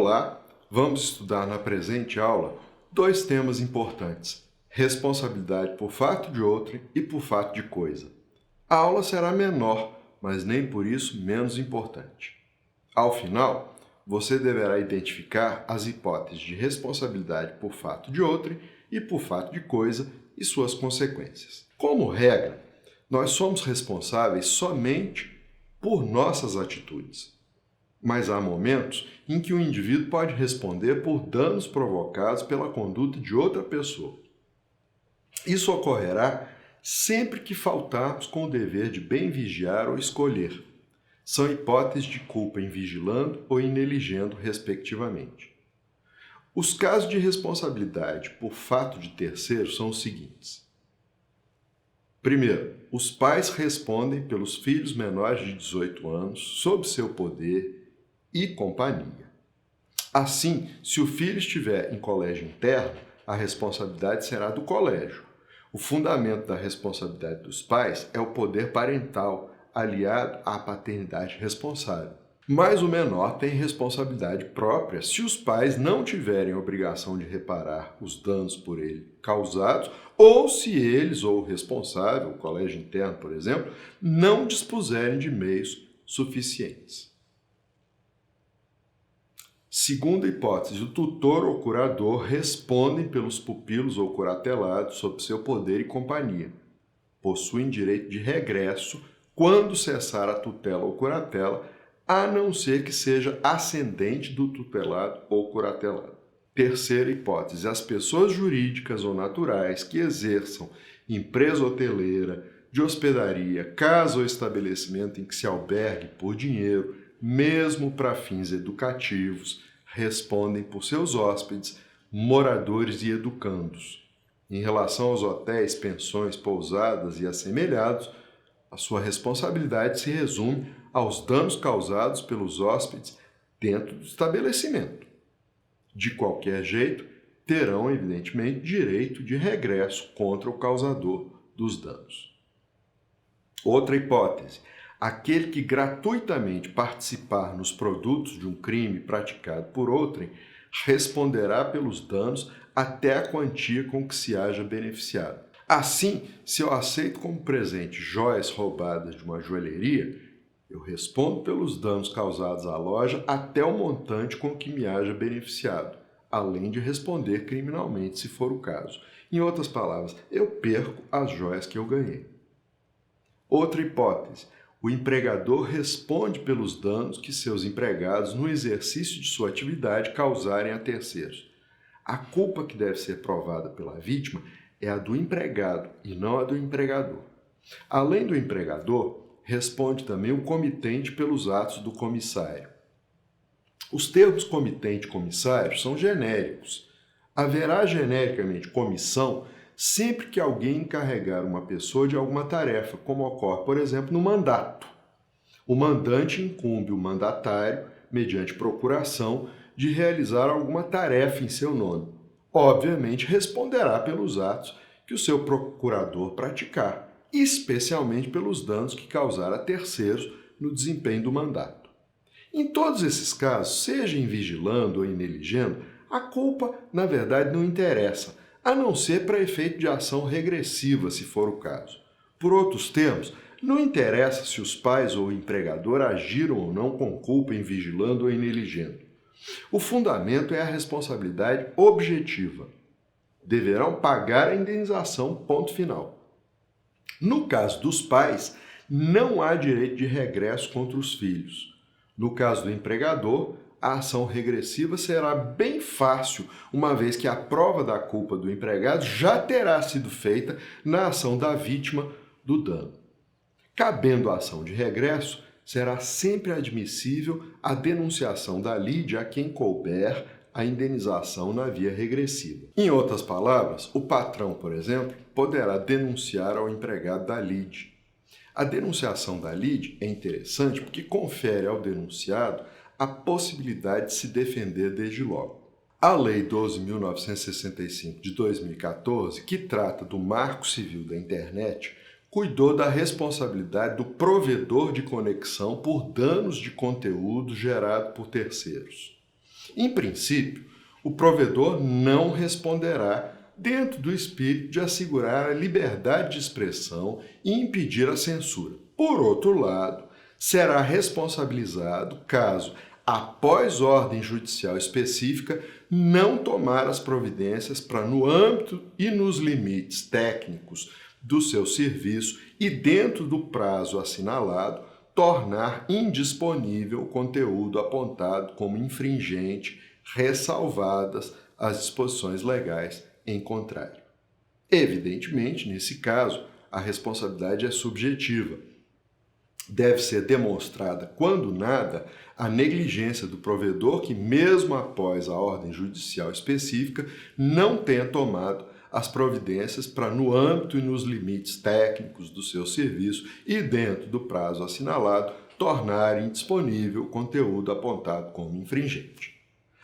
Olá, vamos estudar na presente aula dois temas importantes: responsabilidade por fato de outrem e por fato de coisa. A aula será menor, mas nem por isso menos importante. Ao final, você deverá identificar as hipóteses de responsabilidade por fato de outrem e por fato de coisa e suas consequências. Como regra, nós somos responsáveis somente por nossas atitudes. Mas há momentos em que o indivíduo pode responder por danos provocados pela conduta de outra pessoa. Isso ocorrerá sempre que faltarmos com o dever de bem vigiar ou escolher. São hipóteses de culpa em vigilando ou em neligendo, respectivamente. Os casos de responsabilidade por fato de terceiro são os seguintes. Primeiro, os pais respondem pelos filhos menores de 18 anos sob seu poder e companhia. Assim, se o filho estiver em colégio interno, a responsabilidade será do colégio. O fundamento da responsabilidade dos pais é o poder parental, aliado à paternidade responsável. Mas o menor tem responsabilidade própria se os pais não tiverem obrigação de reparar os danos por ele causados ou se eles ou o responsável, o colégio interno, por exemplo, não dispuserem de meios suficientes. Segunda hipótese, o tutor ou curador respondem pelos pupilos ou curatelados sob seu poder e companhia. Possuem direito de regresso quando cessar a tutela ou curatela, a não ser que seja ascendente do tutelado ou curatelado. Terceira hipótese, as pessoas jurídicas ou naturais que exerçam empresa hoteleira, de hospedaria, casa ou estabelecimento em que se albergue por dinheiro, mesmo para fins educativos, respondem por seus hóspedes, moradores e educandos. Em relação aos hotéis, pensões, pousadas e assemelhados, a sua responsabilidade se resume aos danos causados pelos hóspedes dentro do estabelecimento. De qualquer jeito, terão, evidentemente, direito de regresso contra o causador dos danos. Outra hipótese: aquele que gratuitamente participar nos produtos de um crime praticado por outrem responderá pelos danos até a quantia com que se haja beneficiado. Assim, se eu aceito como presente joias roubadas de uma joalheria, eu respondo pelos danos causados à loja até o montante com que me haja beneficiado, além de responder criminalmente, se for o caso. Em outras palavras, eu perco as joias que eu ganhei. Outra hipótese: o empregador responde pelos danos que seus empregados, no exercício de sua atividade, causarem a terceiros. A culpa que deve ser provada pela vítima é a do empregado e não a do empregador. Além do empregador, responde também o comitente pelos atos do comissário. Os termos comitente e comissário são genéricos. Haverá genericamente comissão sempre que alguém encarregar uma pessoa de alguma tarefa, como ocorre, por exemplo, no mandato. O mandante incumbe o mandatário, mediante procuração, de realizar alguma tarefa em seu nome. Obviamente, responderá pelos atos que o seu procurador praticar, especialmente pelos danos que causar a terceiros no desempenho do mandato. Em todos esses casos, seja em vigilando ou em neligendo, a culpa, na verdade, não interessa, a não ser para efeito de ação regressiva, se for o caso. Por outros termos, não interessa se os pais ou o empregador agiram ou não com culpa em vigilando ou em neligendo. O fundamento é a responsabilidade objetiva. Deverão pagar a indenização, ponto final. No caso dos pais, não há direito de regresso contra os filhos. No caso do empregador, a ação regressiva será bem fácil, uma vez que a prova da culpa do empregado já terá sido feita na ação da vítima do dano. Cabendo a ação de regresso, será sempre admissível a denunciação da lide a quem couber a indenização na via regressiva. Em outras palavras, o patrão, por exemplo, poderá denunciar ao empregado da lide. A denunciação da lide é interessante porque confere ao denunciado a possibilidade de se defender desde logo. A Lei 12.965 de 2014, que trata do Marco Civil da Internet, cuidou da responsabilidade do provedor de conexão por danos de conteúdo gerado por terceiros. Em princípio, o provedor não responderá dentro do espírito de assegurar a liberdade de expressão e impedir a censura. Por outro lado, será responsabilizado caso, após ordem judicial específica, não tomar as providências para, no âmbito e nos limites técnicos do seu serviço e dentro do prazo assinalado, tornar indisponível o conteúdo apontado como infringente, ressalvadas as disposições legais em contrário. Evidentemente, nesse caso, a responsabilidade é subjetiva. Deve ser demonstrada, quando nada, a negligência do provedor que, mesmo após a ordem judicial específica, não tenha tomado as providências para, no âmbito e nos limites técnicos do seu serviço e dentro do prazo assinalado, tornar indisponível o conteúdo apontado como infringente.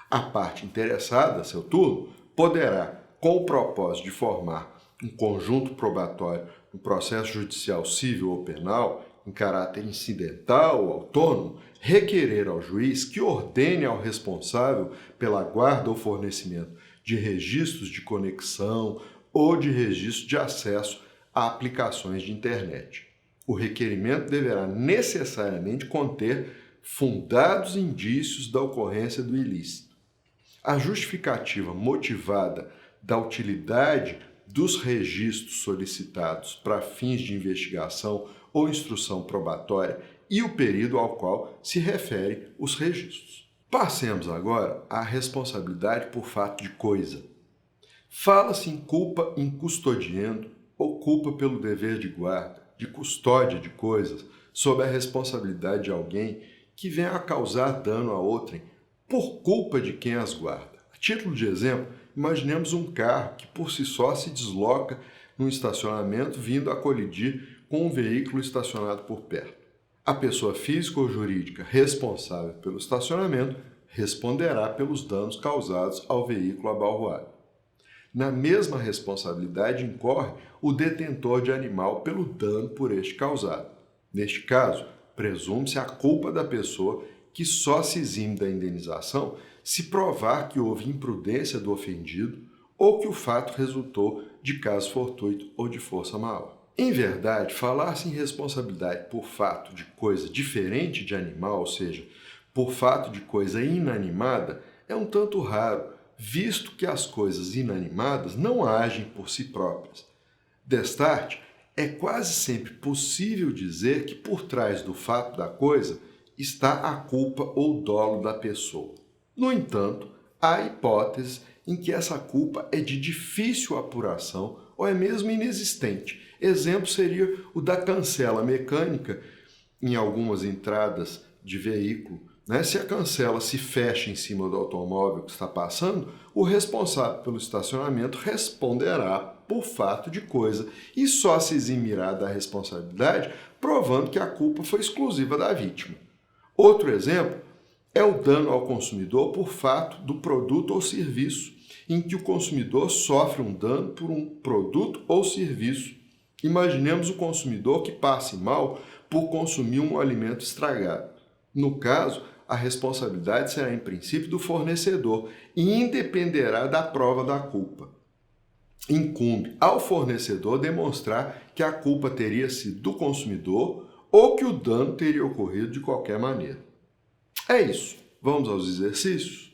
A parte interessada, a seu turno, poderá, com o propósito de formar um conjunto probatório no processo judicial civil ou penal, em caráter incidental ou autônomo, requerer ao juiz que ordene ao responsável pela guarda ou fornecimento de registros de conexão ou de registro de acesso a aplicações de internet. O requerimento deverá necessariamente conter fundados indícios da ocorrência do ilícito. A justificativa motivada da utilidade dos registros solicitados para fins de investigação ou instrução probatória e o período ao qual se refere os registros. Passemos agora à responsabilidade por fato de coisa. Fala-se em culpa in custodiendo ou culpa pelo dever de guarda, de custódia de coisas, sob a responsabilidade de alguém que venha a causar dano a outrem por culpa de quem as guarda. A título de exemplo, imaginemos um carro que por si só se desloca num estacionamento vindo a colidir com um veículo estacionado por perto. A pessoa física ou jurídica responsável pelo estacionamento responderá pelos danos causados ao veículo abalroado. Na mesma responsabilidade incorre o detentor de animal pelo dano por este causado. Neste caso, presume-se a culpa da pessoa que só se exime da indenização se provar que houve imprudência do ofendido ou que o fato resultou de caso fortuito ou de força maior. Em verdade, falar-se em responsabilidade por fato de coisa diferente de animal, ou seja, por fato de coisa inanimada, é um tanto raro, visto que as coisas inanimadas não agem por si próprias. Destarte, é quase sempre possível dizer que por trás do fato da coisa está a culpa ou dolo da pessoa. No entanto, há hipóteses em que essa culpa é de difícil apuração ou é mesmo inexistente. Exemplo seria o da cancela mecânica em algumas entradas de veículo. Se a cancela se fecha em cima do automóvel que está passando, o responsável pelo estacionamento responderá por fato de coisa e só se eximirá da responsabilidade provando que a culpa foi exclusiva da vítima. Outro exemplo é o dano ao consumidor por fato do produto ou serviço, em que o consumidor sofre um dano por um produto ou serviço. Imaginemos o consumidor que passe mal por consumir um alimento estragado. No caso, a responsabilidade será em princípio do fornecedor e independerá da prova da culpa. Incumbe ao fornecedor demonstrar que a culpa teria sido do consumidor ou que o dano teria ocorrido de qualquer maneira. É isso. Vamos aos exercícios?